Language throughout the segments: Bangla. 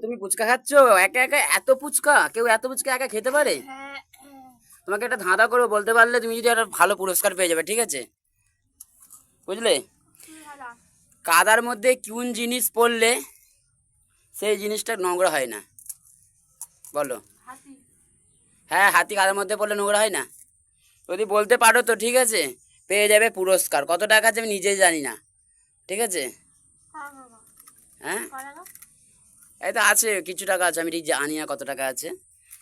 তুমি ফুচকা খাচ্ছ একা একা? এত ফুচকা কেউ এত ফুচকা একা খেতে পারে? তোমাকে একটা ধাঁধা করে বলতে পারলে তুমি যদি একটা ভালো পুরস্কার পেয়ে যাবে, ঠিক আছে? বুঝলে? কাদার মধ্যে কোন জিনিস পড়লে সেই জিনিসটা নোংরা হয় না? বলো। হ্যাঁ, হাতি কাদার মধ্যে পড়লে নোংরা হয় না। যদি বলতে পারো তো ঠিক আছে, পেয়ে যাবে পুরস্কার। কত টাকা আছে আমি নিজেই জানি না, ঠিক আছে? হ্যাঁ, এই তো আছে, কিছু টাকা আছে, আমি ঠিক জানি না কত টাকা আছে।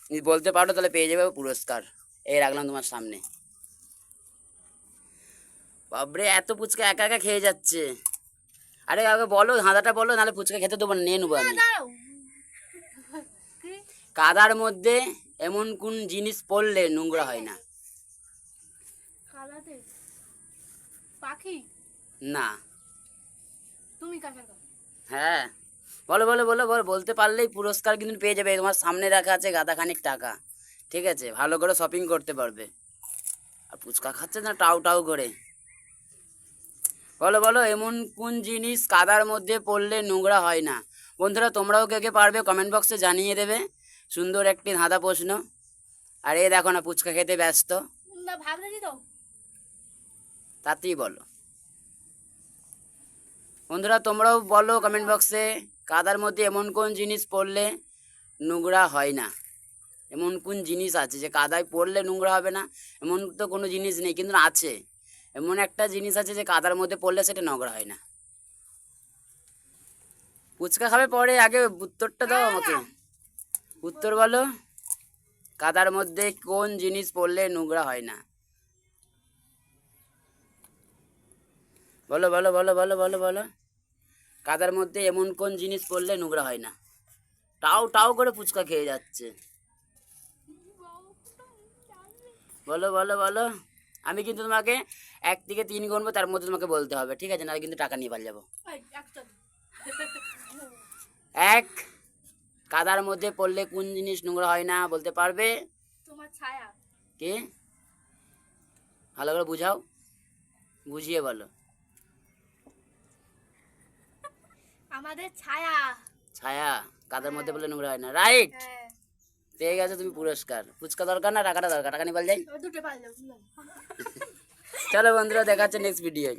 যদি বলতে পারো তাহলে পেয়ে যাবে পুরস্কার। এই রাখলাম তোমার সামনে। বাবরে, এত ফুচকা একা একা খেয়ে যাচ্ছে। আরে আগে বলো, ধাঁধাটা বলো, নাহলে ফুচকা খেতে দেবো না, নিয়ে নেবো আমি। কাদার মধ্যে এমন কোন জিনিস পড়লে নোংরা হয় না? পাখি না। তুমি হ্যাঁ, বলো বলো বলো বলো, বলতে পারলেই পুরস্কার কিন্তু পেয়ে যাবে। তোমার সামনে রাখা আছে গাদাখানিক টাকা, ঠিক আছে? ভালো করে শপিং করতে পারবে। আর ফুচকা খাচ্ছে না টাউ টাউ করে। বলো বলো, এমন কোন জিনিস কাদার মধ্যে পড়লে নোংরা হয় না? বন্ধুরা, তোমরাও কে কে পারবে কমেন্ট বক্সে জানিয়ে দেবে। সুন্দর একটি ধাঁধা প্রশ্ন। আর এ দেখো না, ফুচকা খেতে ব্যস্ত। ভাবলেছি তো। তাতেই বলো। বন্ধুরা, তোমরাও বলো কমেন্ট বক্সে, কাদার মধ্যে এমন কোন জিনিস পড়লে নোংরা হয় না? এমন কোন জিনিস আছে যে কাদায় পড়লে নোংরা হবে না? এমন তো কোনো জিনিস নেই, কিন্তু আছে। এমন একটা জিনিস আছে যে কাদার মধ্যে পড়লে সেটা নোংরা হয় না। ফুচকা খাবে পরে, আগে উত্তরটা দাও আমাকে। উত্তর বলো। কাদার মধ্যে কোন জিনিস পড়লে নোংরা হয় না? বলো বলো বলো বলো বলো বলো। কাদার মধ্যে এমন কোন জিনিস পড়লে নোংরা হয় না? টাও টাও করে ফুচকা খেয়ে যাচ্ছে। বলো বলো বলো। আমি কিন্তু তোমাকে 1 থেকে 3 গুনবো, তার মধ্যে তোমাকে বলতে হবে, ঠিক আছে? নাহলে কিন্তু টাকা নিয়ে পালিয়ে যাবো। 1, কাদার মধ্যে পড়লে কোন জিনিস নোংরা হয় না বলতে পারবে? তোমার ছায়া। কে? ভালো করে বুঝাও, বুঝিয়ে বলো। আমাদের ছায়া। ছায়া কাদার মধ্যে পড়লে নোংরা হয় না, রাইট। পেয়ে গেছো তুমি পুরস্কার। ফুচকা দরকার না, টাকাটা দরকার। টাকা নিয়ে পালিয়ে যাই। দুটো পারলাম। চলো বন্ধুরা, দেখা হচ্ছে নেক্সট ভিডিও।